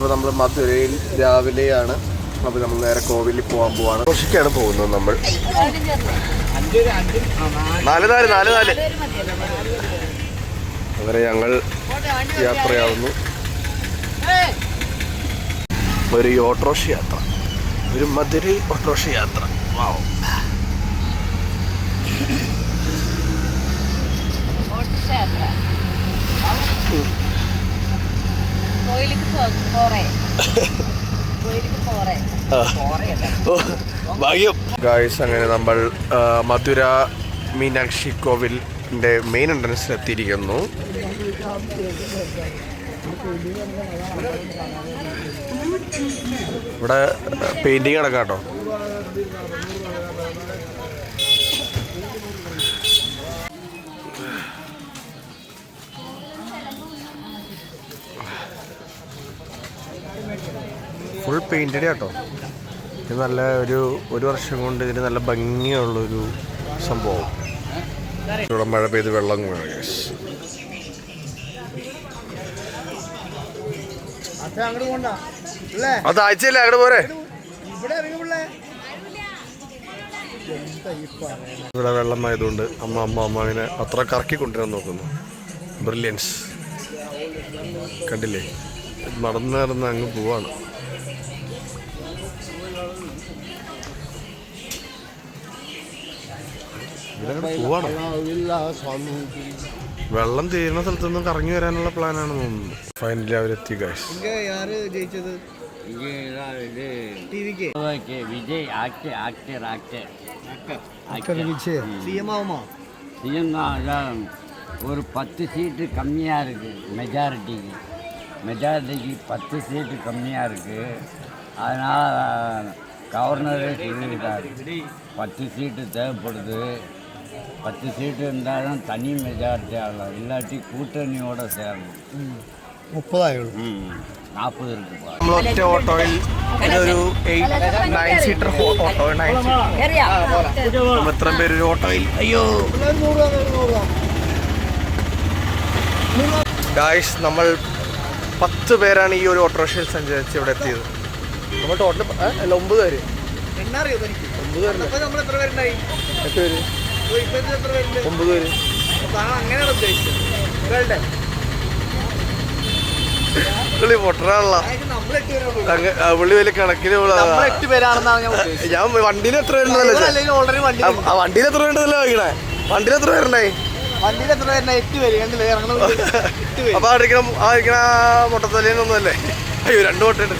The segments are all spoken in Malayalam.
അപ്പോൾ നമ്മൾ മധുരയിൽ രാവിലെയാണ്. അപ്പോൾ നമ്മൾ നേരെ കോവിലിൽ പോകാൻ പോവാണ്. കൊഷിക്കാണ് പോകുന്നത് നമ്മൾ. 4 അങ്ങനെ ഞങ്ങൾ യാത്രയാവുന്നു. ഒരു ഓട്ടോറിക്ഷ യാത്ര, ഒരു മധുരൈ ഓട്ടോറിക്ഷ യാത്ര. വാവ്. ഭാഗ്യം ഗായ്സ്. അങ്ങനെ നമ്മൾ മധുര മീനാക്ഷി കോവിലിൻ്റെ മെയിൻ എൻട്രൻസിൽ എത്തിയിരിക്കുന്നു. ഇവിടെ പെയിന്റിങ് നടക്കാം കേട്ടോ. ഫുൾ പെയിൻറ്റഡ് കേട്ടോ. ഇത് നല്ല ഒരു വർഷം കൊണ്ട് ഇതിന് നല്ല ഭംഗിയുള്ളൊരു സംഭവം. ഇവിടെ മഴ പെയ്ത് വെള്ളം വീണു. അത് ആഴ്ചയില്ല, അങ്ങോട്ട് പോരെ. ഇവിടെ വെള്ളം ആയതുകൊണ്ട് അമ്മാവിനെ അത്ര കറക്കി കൊണ്ടുവരാൻ നോക്കുന്നു. ബ്രില്യൻസ് കണ്ടില്ലേ, നടന്ന് അങ്ങ് പോവാണ്. പോവാണ്. വെള്ളം തീരുന്ന സ്ഥലത്തൊന്നും കറങ്ങി വരാനുള്ള പ്ലാനാണ് തോന്നുന്നു. ഫൈനലി അവരെത്തി ഗൈസ്. ஒரு 10 சீட்டு கம்மியாக இருக்குது. மெஜாரிட்டிக்கு 10 சீட்டு கம்மியாக இருக்குது. அதனால் கவர்னரே சொல்லியிருக்காரு 10 சீட்டு தேவைப்படுது. 10 சீட்டு இருந்தால் தான் தனி மெஜாரிட்டி ஆகலாம், இல்லாட்டி கூட்டணியோடு சேரணும். 30 ആയുള്ളൂ. 40 இருக்குப்பா. നമ്മളൊറ്റ ഓട്ടോയിൽ ഇതൊരു 9 സീറ്റർ ഓട്ടോ. 9 സീറ്റർ എത്ര പേര് ഒരു ഓട്ടോയിൽ? അയ്യോ ഗായ്സ്, നമ്മൾ 10 പേരാണ് ഈ ഒരു ഓട്ടോറിക്ഷയിൽ സഞ്ചരിച്ച് ഇവിടെ എത്തിയത്. നമ്മൾ ടോട്ടൽ 9 പേര്. 9 പേരല്ലേ? 8 പേര്, 9 പേര്. പുള്ളി പൊട്ടറാണല്ല. പുള്ളി വലിയ കണക്കിന് ഞാൻ വണ്ടിയിൽ എത്ര പേരുണ്ടല്ലോ. വണ്ടിയിൽ എത്ര പേരുണ്ടല്ലോ വാങ്ങിക്കണേ. വണ്ടിയിൽ എത്ര പേരുണ്ടായി? അപ്പൊ ആയിരിക്കണ മുട്ടത്തലേന്നൊന്നുമല്ലേ? അയ്യോ, 2 മുട്ടയുണ്ട്.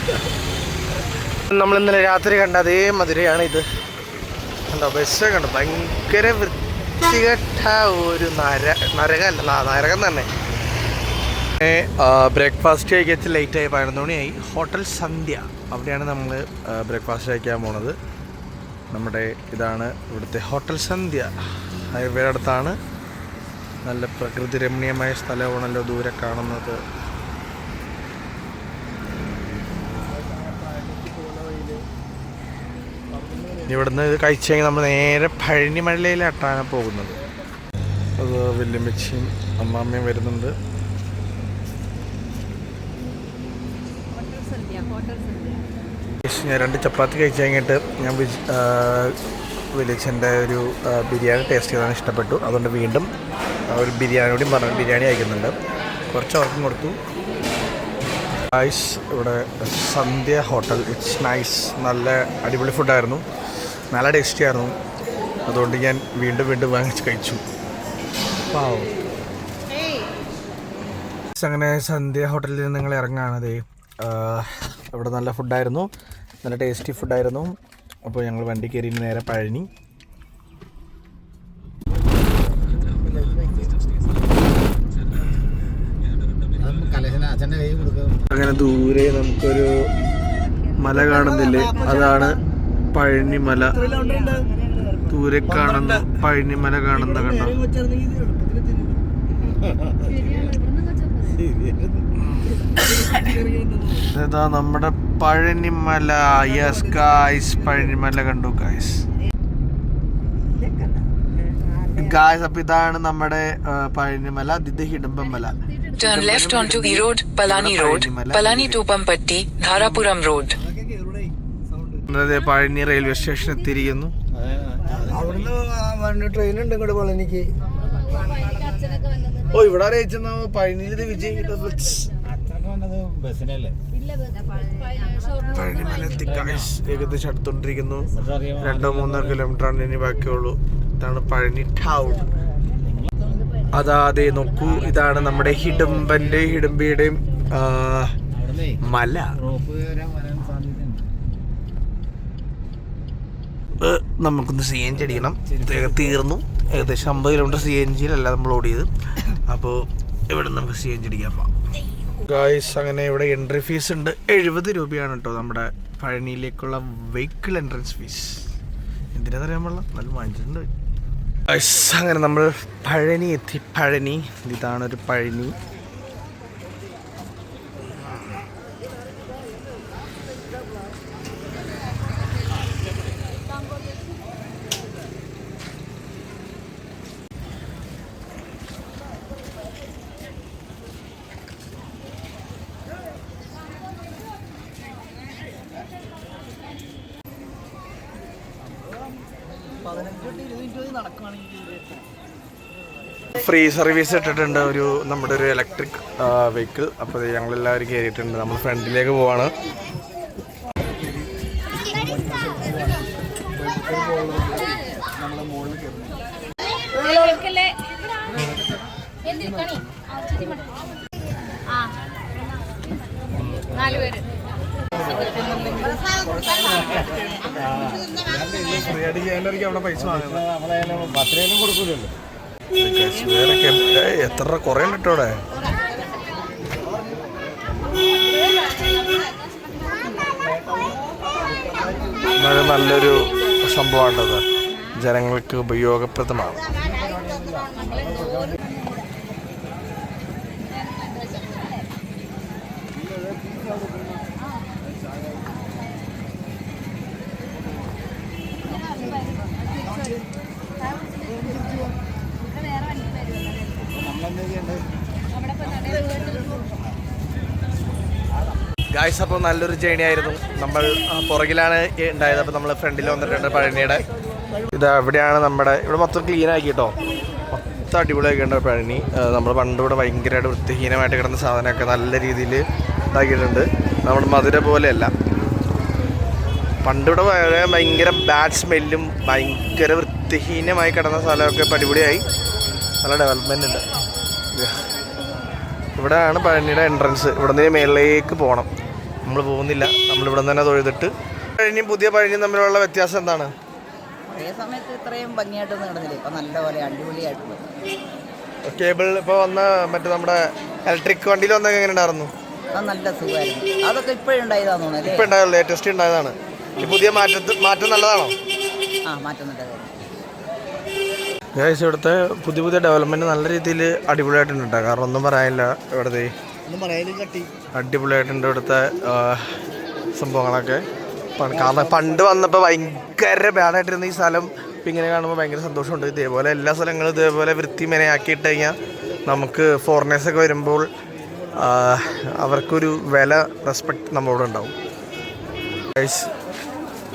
നമ്മൾ ഇന്നലെ രാത്രി കണ്ട അതേ മധുരയാണ് ഇത്. കണ്ടോ, ബസ് കണ്ടോ, ഭയങ്കര വൃത്തികെട്ട ഒരു നരകം തന്നെ. ബ്രേക്ക്ഫാസ്റ്റ് കഴിക്കാൻ ലേറ്റായി, 11 മണിയായി. ഹോട്ടൽ സന്ധ്യ, അവിടെയാണ് നമ്മൾ ബ്രേക്ക്ഫാസ്റ്റ് കഴിക്കാൻ പോണത്. നമ്മുടെ ഇതാണ് ഇവിടുത്തെ ഹോട്ടൽ സന്ധ്യ. ഹൈവേ അടുത്താണ്. നല്ല പ്രകൃതി രമണീയമായ സ്ഥലമാണല്ലോ ദൂരെ കാണുന്നത്. ഇവിടുന്ന് ഇത് കഴിച്ച് കഴിഞ്ഞാൽ നമ്മൾ നേരെ പഴനിമലയിലാട്ടാണ് പോകുന്നത്. അത് വല്യമ്മച്ചിയും അമ്മാമ്മയും വരുന്നുണ്ട്. ഞാൻ 2 ചപ്പാത്തി കഴിച്ച് കഴിഞ്ഞിട്ട് ഞാൻ വിളിച്ചെൻ്റെ ഒരു ബിരിയാണി ടേസ്റ്റ് ചെയ്താണ്, ഇഷ്ടപ്പെട്ടു. അതുകൊണ്ട് വീണ്ടും ഒരു ബിരിയാണി കൂടി പറഞ്ഞു, ബിരിയാണി കഴിക്കുന്നുണ്ട്. കുറച്ച് അവർക്കും കൊടുത്തു. ഗൈസ്, ഇവിടെ സന്ധ്യ ഹോട്ടൽ, ഇറ്റ്സ് നൈസ്. നല്ല അടിപൊളി ഫുഡായിരുന്നു, നല്ല ടേസ്റ്റി ആയിരുന്നു. അതുകൊണ്ട് ഞാൻ വീണ്ടും വാങ്ങിച്ച് കഴിച്ചു. പാവം. അങ്ങനെ സന്ധ്യ ഹോട്ടലിൽ നിന്ന് നിങ്ങൾ ഇറങ്ങുകയാണത്. ഇവിടെ നല്ല ഫുഡായിരുന്നു, നല്ല ടേസ്റ്റി ഫുഡായിരുന്നു. അപ്പോൾ ഞങ്ങൾ വണ്ടി കയറി നേരെ പഴനി. അങ്ങനെ ദൂരെ നമുക്കൊരു മല കാണുന്നില്ലേ, അതാണ് പഴനിമല. ദൂരെ കാണുന്ന പഴനിമല കാണുന്ന കണ്ടോ. ഇതാ നമ്മുടെ പഴനിമല. യെസ് ഗായ്സ്, പഴനിമല കണ്ടു ഗായ്സ്. ഗായ്സ്, അപ്പോൾ ഇതാണ് നമ്മുടെ പഴനിമല. ഇത് ഹിഡംബമല. Turn left onto E Road, Palani Road, Palani to Pampatti, Dharapuram Road. Palani railway station എത്തിയിരിക്കുന്നു. അവിടുന്ന് ട്രെയിൻ ഉണ്ട് ഇങ്ങോട്ട് പളനിക്ക്. ഓ ഇവിടെ അറിയിച്ചെന്നാ പഴനിയിൽ വിജയ് പഴനിമലെത്തി ഏകദേശം അടുത്തോണ്ടിരിക്കുന്നു. 2-3 കിലോമീറ്ററാണ് ഇനി ബാക്കിയുള്ളൂ. ഇതാണ് പഴനി ടൗൺ. അതെ നോക്കൂ, ഇതാണ് നമ്മുടെ ഹിഡംബിയുടെയും മല. നമുക്കൊന്ന് CNG അടിക്കണം. തീർന്നു. ഏകദേശം 50 കിലോമീറ്റർ CNGയിലല്ല നമ്മൾ ഓടിയത്. അപ്പോൾ ഇവിടെ നമുക്ക് CNG അടിക്കാൻ പോകാം. ഗായ്സ്, അങ്ങനെ ഇവിടെ എൻട്രി ഫീസ് ഉണ്ട്. 70 രൂപയാണ് കേട്ടോ നമ്മുടെ പഴനിയിലേക്കുള്ള വെഹിക്കിൾ എൻട്രൻസ് ഫീസ്. എന്തിനാണെന്നറിയാൻ പാടില്ല, നല്ല വാങ്ങിച്ചിട്ടുണ്ട്. ഗായ്സ്, അങ്ങനെ നമ്മൾ പഴനി എത്തി. പഴനി, ഇതാണൊരു പഴനി. ഫ്രീ സർവീസ് ഇട്ടിട്ടുണ്ട് നമ്മുടെ ഒരു ഇലക്ട്രിക് വെഹിക്കിൾ. അപ്പോൾ ഞങ്ങളെല്ലാവരും കയറിയിട്ടുണ്ട്. നമ്മൾ ഫ്രണ്ടിലേക്ക് പോവാണ്. ഫ്രീ ആയിട്ട് ചെയ്യാനായിരിക്കും അവിടെ പൈസ വാങ്ങുന്നത്. ബർത്ത്ഡേയിലും കൊടുക്കൂലല്ലോ. എത്ര കുറേ ഉണ്ട് കേട്ടോ അവിടെ. നല്ലൊരു സംഭവമാണത്, ജനങ്ങൾക്ക് ഉപയോഗപ്രദമാണ്. ഗായ്സ്, അപ്പോൾ നല്ലൊരു ജേണി ആയിരുന്നു. നമ്മൾ പുറകിലാണ് ഉണ്ടായത്. അപ്പോൾ നമ്മൾ ഫ്രണ്ടിൽ വന്നിട്ടുണ്ട് പഴനിയുടെ. ഇവിടെയാണ് ഇവിടെ മൊത്തം ക്ലീൻ ആക്കി കേട്ടോ. മൊത്തം അടിപൊളിയാക്കിയിട്ടുണ്ട് പഴനി. നമ്മൾ പണ്ട് ഇവിടെ ഭയങ്കരമായിട്ട് വൃത്തിഹീനമായിട്ട് കിടന്ന സാധനമൊക്കെ നല്ല രീതിയിൽ ഇതാക്കിയിട്ടുണ്ട്. നമ്മുടെ മധുര പോലെയല്ല. പണ്ടിവിടെ ഭയങ്കര ബാഡ് സ്മെല്ലും ഭയങ്കര വൃത്തിഹീനമായി കിടന്ന സ്ഥലമൊക്കെ ഇപ്പോൾ അടിപൊളിയായി. നല്ല ഡെവലപ്മെൻ്റ് ഉണ്ട്. ഇവിടെയാണ് പഴനിയുടെ എൻട്രൻസ്. ഇവിടെ നിന്ന് മേളിലേക്ക് പോകണം. നമ്മൾ പോകുന്നില്ല, നമ്മളിവിടെ തന്നെ തൊഴുതിട്ട്. പഴനിയും പുതിയ പഴനിയും തമ്മിലുള്ള വ്യത്യാസം എന്താണ്? അതേ സമയത്ത് ഇത്രയും ഭംഗിയായിട്ടൊന്നും നടന്നില്ല. ഇപ്പം നല്ലപോലെ അടിപൊളിയായിട്ട് കേബിൾ ഇപ്പോൾ വന്ന നമ്മുടെ ഇലക്ട്രിക് വണ്ടിയിൽ വന്നൊക്കെ എങ്ങനെ ഉണ്ടായിരുന്നു? അത് നല്ല സുഖമായിരുന്നു. അതൊക്കെ ഇപ്പോഴുണ്ടായതാന്ന് തോന്നുന്നു. ഇപ്പം ഉണ്ടായല്ലോ, ലേറ്റസ്റ്റ് ഉണ്ടായതാണ്. ഈ പുതിയ മാറ്റം നല്ലതാണോ? മാറ്റം നല്ലതായിരുന്നു. ഗൈസ്, ഇവിടുത്തെ പുതിയ ഡെവലപ്മെൻറ്റ് നല്ല രീതിയിൽ അടിപൊളിയായിട്ടുണ്ട്. കാരണം ഒന്നും പറയാനില്ല. ഇവിടുത്തെ അടിപൊളിയായിട്ടുണ്ട് ഇവിടുത്തെ സംഭവങ്ങളൊക്കെ. കാരണം പണ്ട് വന്നപ്പോൾ ഭയങ്കര ബാഡായിട്ടിരുന്ന ഈ സ്ഥലം ഇപ്പം ഇങ്ങനെ കാണുമ്പോൾ ഭയങ്കര സന്തോഷമുണ്ട്. ഇതേപോലെ എല്ലാ സ്ഥലങ്ങളും ഇതേപോലെ വൃത്തിമേനയാക്കിയിട്ട് കഴിഞ്ഞാൽ നമുക്ക് ഫോറിനേഴ്സൊക്കെ വരുമ്പോൾ അവർക്കൊരു വില, റെസ്പെക്റ്റ് നമ്മളോട് ഉണ്ടാവും. ഗൈസ്,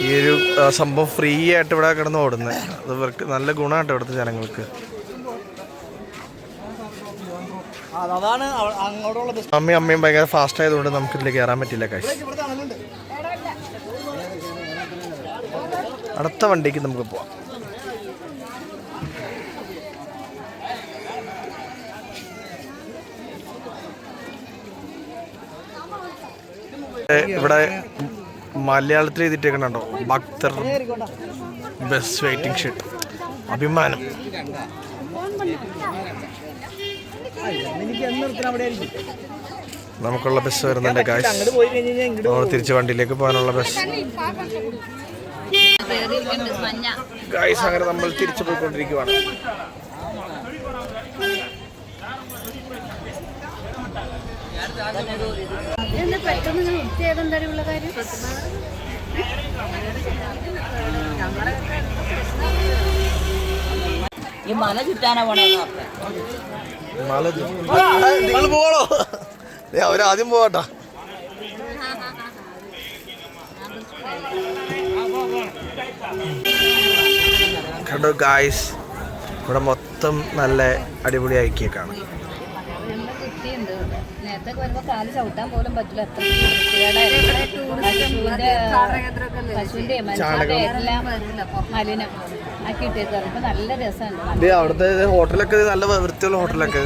ഈ ഒരു സംഭവം ഫ്രീ ആയിട്ട് ഇവിടെ കിടന്ന് ഓടുന്നത് അത് ഇവർക്ക് നല്ല ഗുണമായിട്ട് ഇവിടുത്തെ ജനങ്ങൾക്ക്. അമ്മയും ഭയങ്കര ഫാസ്റ്റ് ആയതുകൊണ്ട് നമുക്ക് ഇതിൽ കയറാൻ പറ്റില്ല. കാശ് അടുത്ത വണ്ടിക്ക് നമുക്ക് പോവാം. ഇവിടെ മലയാളത്തിൽ എഴുതിയിട്ടേക്കണോ ഭക്തർ ബസ് വെയിറ്റിംഗ് ഷെഡ് അഭിമാനം. നമുക്കുള്ള ബസ് വരുന്നുണ്ട് ഗായ്സ്. നമ്മൾ തിരിച്ച് വണ്ടിയിലേക്ക് പോകാനുള്ള ബസ് ഗായ്സ്. അങ്ങനെ നമ്മൾ തിരിച്ചു പോയിക്കൊണ്ടിരിക്കുവാണ്. ഈ മല ചുറ്റാനാ പോണേ. നിങ്ങൾ പോകണോ? അവരാദ്യം പോകട്ടാ. കണ്ടോ ഗായ്സ്, ഇവിടെ മൊത്തം നല്ല അടിപൊളി ഐക്യൊക്കെയാണ്. നേരത്തെ വരുമ്പോ കാല് ചവിട്ടാൻ പോലും പറ്റില്ല. പശുവിന്റെ എല്ലാം മലിനം ആക്കി ഇട്ടേക്കാറ്. ഇപ്പൊ നല്ല രസമുണ്ട്. അവിടുത്തെ ഹോട്ടലൊക്കെ നല്ല വൃത്തിയുള്ള ഹോട്ടലൊക്കെ.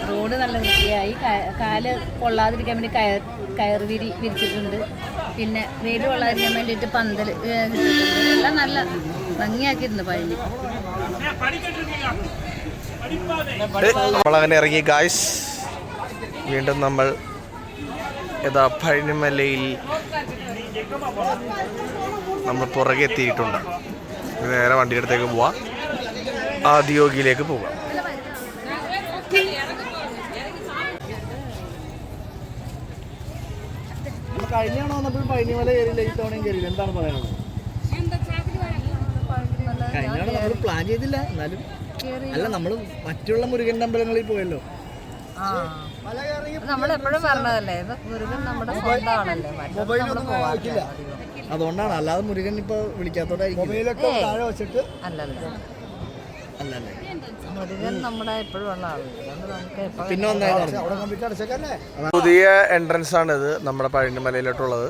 റോഡ് നല്ല വൃത്തിയായി. കാല് കൊള്ളാതിരിക്കാൻ വേണ്ടി കയർ വിരിച്ചിട്ടുണ്ട്. പിന്നെ വെയിൽ കൊള്ളാതിരിക്കാൻ വേണ്ടിയിട്ട് പന്തൽ എല്ലാം നല്ല ഭംഗിയാക്കിയിട്ടുണ്ട് പഴനി. നമ്മളങ്ങനെ ഇറങ്ങി ഗായ്സ്. വീണ്ടും നമ്മൾ പഴനിമലയിൽ നമ്മൾ പുറകെ എത്തിയിട്ടുണ്ട്. നേരെ വണ്ടിയുടെ അടുത്തേക്ക് പോവാം, ആദിയോഗിയിലേക്ക് പോകാം. കഴിഞ്ഞാണോ വന്നപ്പോൾ പഴനിമല കയറിയില്ല, ഈ തവണയും കയറിയില്ല. എന്താണ് പറയാനുള്ളത്? കഴിഞ്ഞാണ് നമ്മൾ പ്ലാൻ ചെയ്തില്ല, എന്നാലും അല്ല നമ്മൾ മറ്റുള്ള മുരുകൻ അമ്പലങ്ങളിൽ പോയല്ലോ. നമ്മളെപ്പോഴും പറഞ്ഞതല്ലേ, മുരുകൻ നമ്മുടെ സ്വന്തമാണല്ലേ. അതുകൊണ്ടാണ്, അല്ലാതെ മുരുകൻ ഇപ്പൊ വിളിക്കാത്തോണ്ടായിരിക്കും. അല്ലല്ലേ, മുരുകൻ നമ്മുടെ എപ്പോഴും ഉള്ള ആളല്ലേ. പിന്നെ ഒന്നായി പുതിയ എൻട്രൻസ് ആണ് ഇത് നമ്മുടെ പഴനിമലയിലോട്ടുള്ളത്.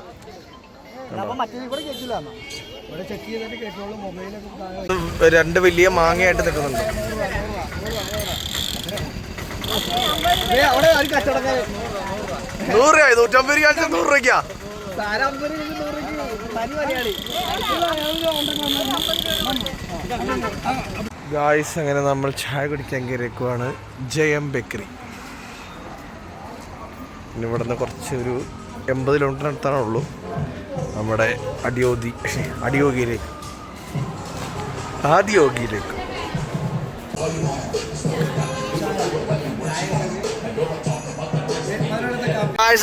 രണ്ട് വലിയ മാങ്ങയായിട്ട് നിൽക്കുന്നുണ്ട്. 100 രൂപ, 150 രൂപ, 100 രൂപയ്ക്കാ. ഗായ്സ്, അങ്ങനെ നമ്മൾ ചായ കുടിക്കാൻ കയറിയേക്കുവാണ് ജയം ബേക്കറി. പിന്നെ ഇവിടെ നിന്ന് കുറച്ചൊരു 80 കിലോമീറ്ററിനടുത്താണുള്ളൂ നമ്മുടെ ആദിയോഗിയിലേക്ക്.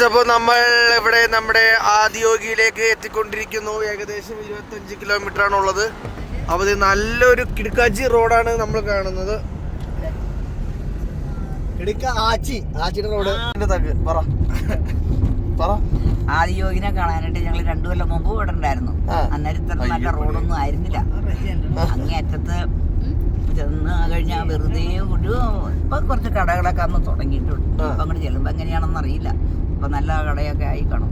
അപ്പോൾ നമ്മൾ ഇവിടെ നമ്മുടെ ആദിയോഗിയിലേക്ക് എത്തിക്കൊണ്ടിരിക്കുന്നു. ഏകദേശം 25 കിലോമീറ്റർ ആണുള്ളത്. അപ്പോൾ ഇത് നല്ലൊരു കിടക്കാച്ചി റോഡാണ് നമ്മൾ കാണുന്നത്. ആച്ചിയുടെ റോഡ്. ആദിയോഗിനെ കാണാനായിട്ട് ഞങ്ങൾ 2 കൊല്ലം മുമ്പ് ഇവിടെ ഉണ്ടായിരുന്നു. അന്നേരം ഇത്ര നല്ല റോഡൊന്നും ആയിരുന്നില്ല. അങ്ങേയറ്റത്ത് ചെന്ന് കഴിഞ്ഞാൽ വെറുതെ ഇപ്പൊ കുറച്ച് കടകളൊക്കെ അന്ന് തുടങ്ങിയിട്ടുണ്ട്. ഇപ്പൊ അങ്ങോട്ട് ചെല്ലുമ്പോ എങ്ങനെയാണെന്ന് അറിയില്ല. ഇപ്പൊ നല്ല കടയൊക്കെ ആയി കാണും.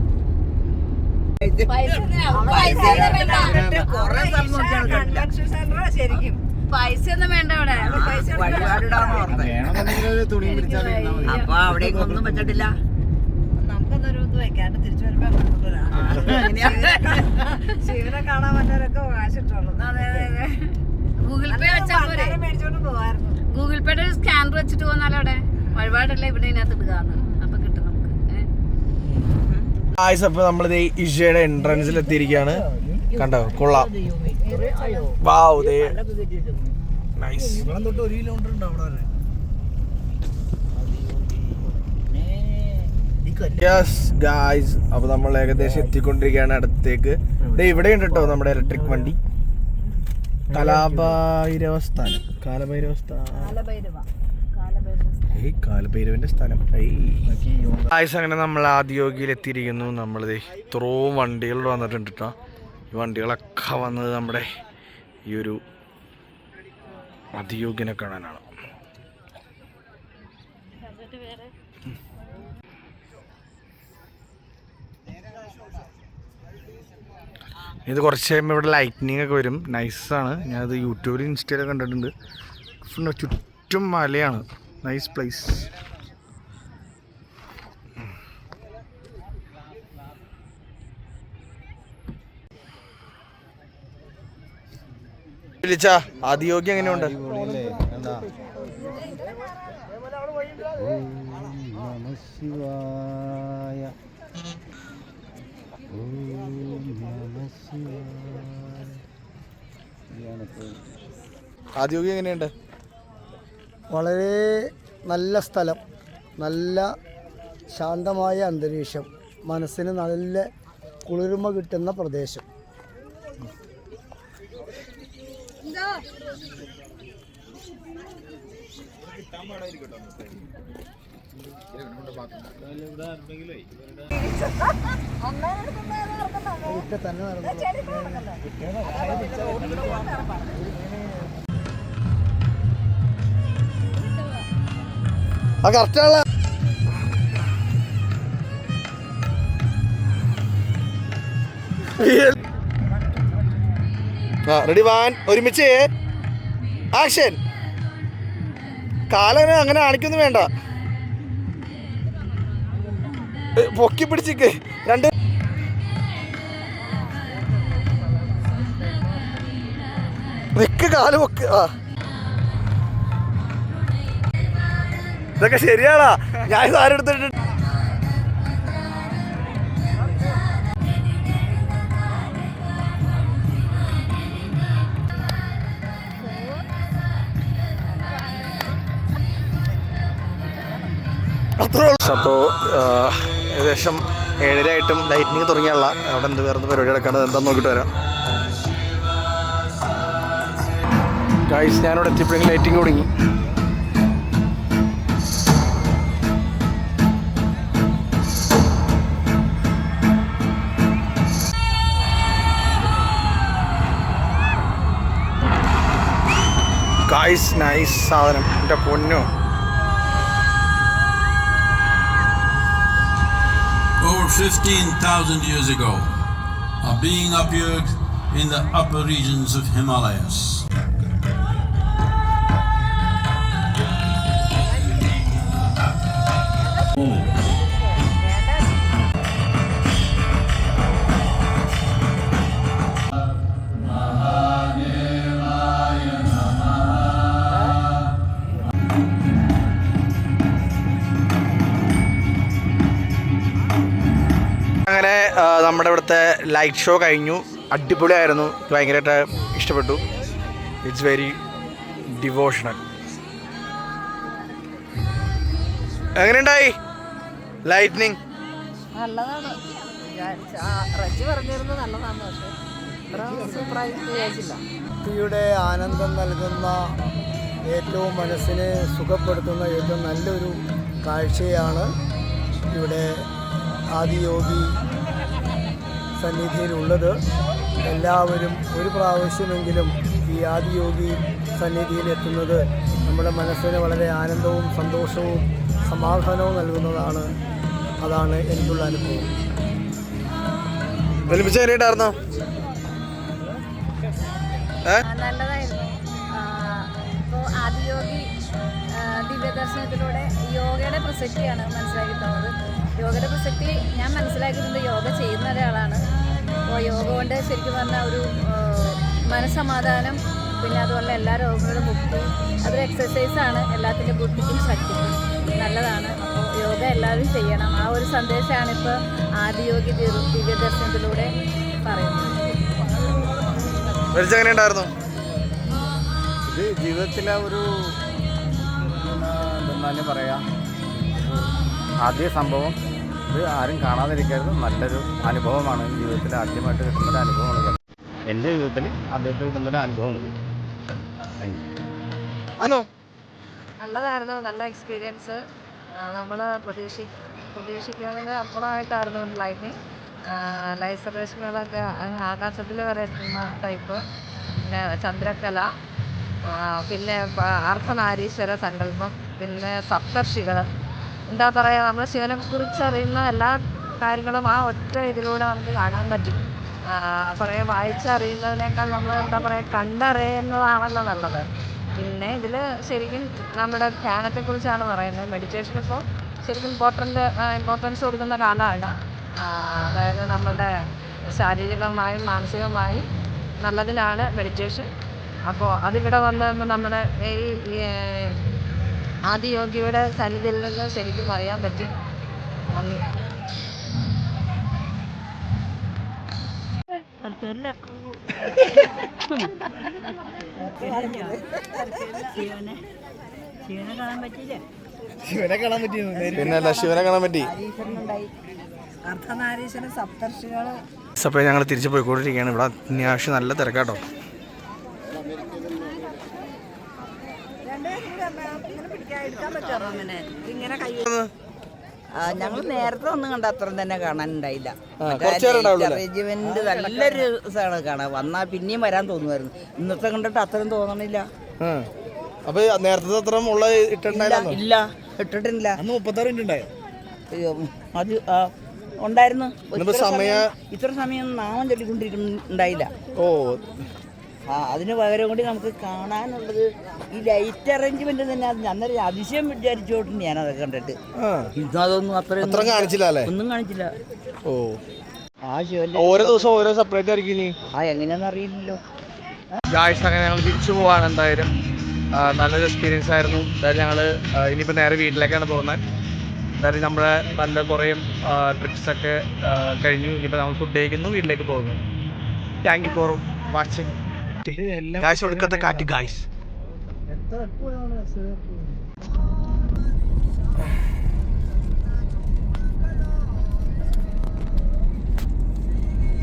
പൈസയൊന്നും വേണ്ട ഇവിടെ. വഴിപാടിടാന്ന് ഓർത്തേ. അപ്പൊ അവിടേക്ക് ഒന്നും പറ്റിട്ടില്ല. നമുക്കൊന്നൊരു ഇത് വെക്കാണ്ട് തിരിച്ചു വരുമ്പോ ശിവനെ കാണാൻ പറ്റവരൊക്കെ കാശിട്ടുള്ളൂ. ഗൂഗിൾ പേ വെച്ചാൽ ഗൂഗിൾ പേയുടെ ഒരു സ്കാനർ വെച്ചിട്ട് പോന്നാലോ അവിടെ വഴിപാടല്ല ഇവിടെ ഇതിനകത്ത് ഇടുകയാണ്. അപ്പൊ കിട്ടും നമുക്ക്. അപ്പൊ നമ്മളിത് ഇഷയുടെ എൻട്രൻസിൽ എത്തിയിരിക്കുകയാണ്. കണ്ടോ, കൊള്ളാം. വാവ്, നൈസ്. തൊട്ട് 1 കിലോമീറ്റർ ഉണ്ട് അവിടെ വരെ. യെസ് ഗായ്സ്, അപ്പൊ നമ്മൾ ഏകദേശം എത്തിക്കൊണ്ടിരിക്കുകയാണ് അടുത്തേക്ക്. ഇവിടെ ഉണ്ട് കേട്ടോ നമ്മുടെ ഇലക്ട്രിക് വണ്ടി. കാലഭൈരവന്റെ സ്ഥലം. ഗായ്സ്, അങ്ങനെ നമ്മൾ ആദിയോഗിയിൽ എത്തിയിരിക്കുന്നു. നമ്മളിത് ഇത്രയും വണ്ടികൾ വന്നിട്ടുണ്ട് കേട്ടോ. ഈ വണ്ടികളൊക്കെ വന്നത് നമ്മുടെ ഈ ഒരു ആദിയോഗിനെ കാണാനാണ്. ഇത് കുറച്ച് കഴിയുമ്പോൾ ഇവിടെ ലൈറ്റ്നിങ് ഒക്കെ വരും. നൈസാണ്. ഞാനത് യൂട്യൂബിൽ ഇൻസ്റ്റയിലൊക്കെ കണ്ടിട്ടുണ്ട്. ചുറ്റും മലയാണ്. Nice place. വിളിച്ചാ ആദിയോഗി എങ്ങനെയുണ്ട്? ആദിയോഗി എങ്ങനെയുണ്ട്? വളരെ നല്ല സ്ഥലം, നല്ല ശാന്തമായ അന്തരീക്ഷം, മനസ്സിന് നല്ല കുളിർമ കിട്ടുന്ന പ്രദേശം. തന്നെ ആ കറക്റ്റാണല്ലോ. റെഡി 1 ഒരുമിച്ച് ആക്ഷൻ. കാലനെ അങ്ങനെ കാണിക്കൊന്നും വേണ്ട, പൊക്കി പിടിച്ചിക്ക് 2 നിക്ക് കാല് പൊക്ക്. ആ ഇതൊക്കെ ശരിയാടാ, ഞാൻ സാരം എടുത്തിട്ട് അപ്പോൾ ഏകദേശം 7:30 ആയിട്ടും ലൈറ്റിനിങ് തുടങ്ങിയുള്ള അവിടെ എന്ത് വേറെ പരിപാടി നടക്കാണ്ട് എന്താണെന്ന് നോക്കിയിട്ട് വരാം. ഗൈസ് ഞാനിവിടെ എത്തിയപ്പോഴെങ്കിലും ലൈറ്റിങ് തുടങ്ങി. ഗൈസ് നൈസ് സാധനം, എൻ്റെ പൊന്നോ. Over 15,000 years ago, a being appeared in the upper regions of Himalayas. അങ്ങനെ നമ്മുടെ ഇവിടുത്തെ ലൈറ്റ് ഷോ കഴിഞ്ഞു. അടിപൊളിയായിരുന്നു, ഭയങ്കരമായിട്ട് ഇഷ്ടപ്പെട്ടു. It's very devotional. എങ്ങനെയുണ്ടായി ലൈറ്റ്നിങ്? നല്ലതാണ്. റജി പറഞ്ഞിരുന്നു നല്ലതാണ്, പക്ഷേ ഇത്ര സൂപ്പറായി വിചാരിച്ചില്ല. ഭക്തിയുടെ ആനന്ദം നൽകുന്ന, ഏറ്റവും മനസ്സിനെ സുഖപ്പെടുത്തുന്ന ഏറ്റവും നല്ലൊരു കാഴ്ചയാണ് ഇവിടെ ആദിയോഗി സന്നിധിയിലുള്ളത്. എല്ലാവരും ഒരു പ്രാവശ്യമെങ്കിലും ഈ ആദിയോഗി സന്നിധിയിൽ എത്തുന്നത് നമ്മുടെ മനസ്സിന് വളരെ ആനന്ദവും സന്തോഷവും സമാധാനവും നൽകുന്നതാണ്. അതാണ് എനിക്കുള്ള അനുഭവം. എങ്ങനെയുണ്ടായിരുന്നോ? നല്ലതായിരുന്നു. ഇപ്പോൾ ആദിയോഗി ദിവ്യദർശനത്തിലൂടെ യോഗയുടെ പ്രസക്തിയാണ് മനസ്സിലാക്കി തന്നത്. യോഗയുടെ പ്രസക്തി ഞാൻ മനസ്സിലാക്കിയിട്ടുണ്ട്. യോഗ ചെയ്യുന്ന ഒരാളാണ്. അപ്പോൾ യോഗ കൊണ്ട് ശരിക്കും പറഞ്ഞാൽ ഒരു മനസ്സമാധാനം, പിന്നെ അതുപോലെ എല്ലാ രോഗങ്ങളും മുക്തി, അതൊരു എക്സസൈസാണ് എല്ലാത്തിൻ്റെ ബുദ്ധിക്കും ശക്തിക്കും നല്ലതാണ്. അപ്പോൾ യോഗ എല്ലാവരും ചെയ്യണം. ആ ഒരു സന്ദേശമാണ് ഇപ്പോൾ ആദിയോഗി ദിവ്യദർശനത്തിലൂടെ പറയുന്നത്. എങ്ങനെയുണ്ടായിരുന്നു? ഇത് ജീവിതത്തിലെ ഒരു എന്തെന്നാലും പറയാം, ആദ്യ സംഭവം. ഇത് ആരും കാണാതിരിക്കരുത്. നല്ലൊരു അനുഭവമാണ്. ജീവിതത്തിൽ ആദ്യമായിട്ട് കിട്ടുന്നൊരു അനുഭവമാണ്. എൻ്റെ ജീവിതത്തിൽ ആദ്യമായിട്ട് കിട്ടുന്നൊരു അനുഭവമാണ്. നല്ലതായിരുന്നു, നല്ല എക്സ്പീരിയൻസ്. നമ്മൾ പ്രതീക്ഷിക്കുന്നതിന് അപ്പുറമായിട്ടായിരുന്നു ലൈറ്റിങ്. ലൈറ്റ് സെപ്പറേഷനുകളൊക്കെ ആകാശത്തിൽ വരെ എത്തുന്ന ടൈപ്പ്. പിന്നെ ചന്ദ്രക്കല, പിന്നെ അർദ്ധനാരീശ്വര സങ്കല്പം, പിന്നെ സപ്തർഷികൾ. എന്താ പറയുക, നമ്മൾ ശിവനെ കുറിച്ച് അറിയുന്ന എല്ലാ കാര്യങ്ങളും ആ ഒറ്റ ഇതിലൂടെ നമുക്ക് കാണാൻ പറ്റും. കുറേ വായിച്ചറിയുന്നതിനേക്കാൾ നമ്മൾ എന്താ പറയുക, കണ്ടറിയുന്നതാണല്ലോ നല്ലത്. പിന്നെ ഇതിൽ ശരിക്കും നമ്മുടെ ധ്യാനത്തെക്കുറിച്ചാണ് പറയുന്നത്. മെഡിറ്റേഷൻ ഇപ്പോൾ ശരിക്കും ഇമ്പോർട്ടൻസ് കൊടുക്കുന്ന കാലമാണ്. അതായത് നമ്മളുടെ ശാരീരികമായും മാനസികമായും നല്ലതിനാണ് മെഡിറ്റേഷൻ. അപ്പോൾ അതിവിടെ വന്ന് നമ്മുടെ ഈ ആദിയോഗിയുടെ സന്നിധിയിൽ നിന്ന് ശരിക്കും അറിയാൻ പറ്റും. നന്ദി. ശിവനെ കാണാൻ പറ്റിയത് പിന്നല്ല, ശിവനെ കാണാൻ പറ്റി. അർദ്ധനാരീശ്വര സപ്തർഷികൾ. അപ്പോൾ ഞങ്ങൾ തിരിച്ച് പോയിക്കൊണ്ടിരിക്കുകയാണ്. ഇവിടെ അത്യാവശ്യം നല്ല തിരക്കാട്ടോ. എടുക്കാൻ പറ്റുമോ അങ്ങനെ ഇങ്ങനെ കൈ ഞങ്ങൾ നേരത്തെ ഒന്നും കണ്ട അത്ര തന്നെ കാണാനുണ്ടായില്ല. റെജിമെന്റ് നല്ലൊരു ഇതാണ് കാണാൻ. വന്നാൽ പിന്നെയും വരാൻ തോന്നുമായിരുന്നു. ഇന്നത്തെ കണ്ടിട്ട് അത്രയും തോന്നണില്ല. അപ്പൊ നേരത്തെ അത്ര മുള്ള ഇല്ല, ഇട്ടിട്ടില്ല. 36 മിനിറ്റ് ഉണ്ടായോ? അയ്യോ, അത് ഉണ്ടായിരുന്നു. ഇത്ര സമയം നാമം ചൊല്ലിക്കൊണ്ടിരിക്കുന്നുണ്ടായില്ല. ഓ, അതിന് പകരം കൂടി നമുക്ക് കാണാനുള്ളത് ഈ ലൈറ്റ് അറേഞ്ച്മെന്റ് തന്നെ. അന്നേരം അതിശയം വിചാരിച്ചോട്ടുണ്ട് ഞാനതൊക്കെ കണ്ടിട്ട്. ഇന്നതൊന്നും അത്ര കാണിച്ചില്ല, ഒന്നും കാണിച്ചില്ല. ഓ, ഓരോ ദിവസം ഓരോ സെപ്പറേറ്റ് ആയിരിക്കും. എങ്ങനെയാന്ന് അറിയില്ലല്ലോ. അങ്ങനെ ഞങ്ങൾ തിരിച്ചു പോവാണ്. എന്തായാലും നല്ലൊരു എക്സ്പീരിയൻസ് ആയിരുന്നു. എന്തായാലും ഞങ്ങൾ ഇനിയിപ്പോൾ നേരെ വീട്ടിലേക്കാണ് പോകുന്നത്. എന്തായാലും നമ്മുടെ നല്ല കുറേ ട്രിപ്സൊക്കെ കഴിഞ്ഞു. ഇനിയിപ്പോൾ നമ്മൾ ഫുഡ് കഴിക്കുന്നു, വീട്ടിലേക്ക് പോകുന്നു. Thank you for watching. Guys, ഒടുക്കത്തെ കാറ്റ് ഗായ്സ്.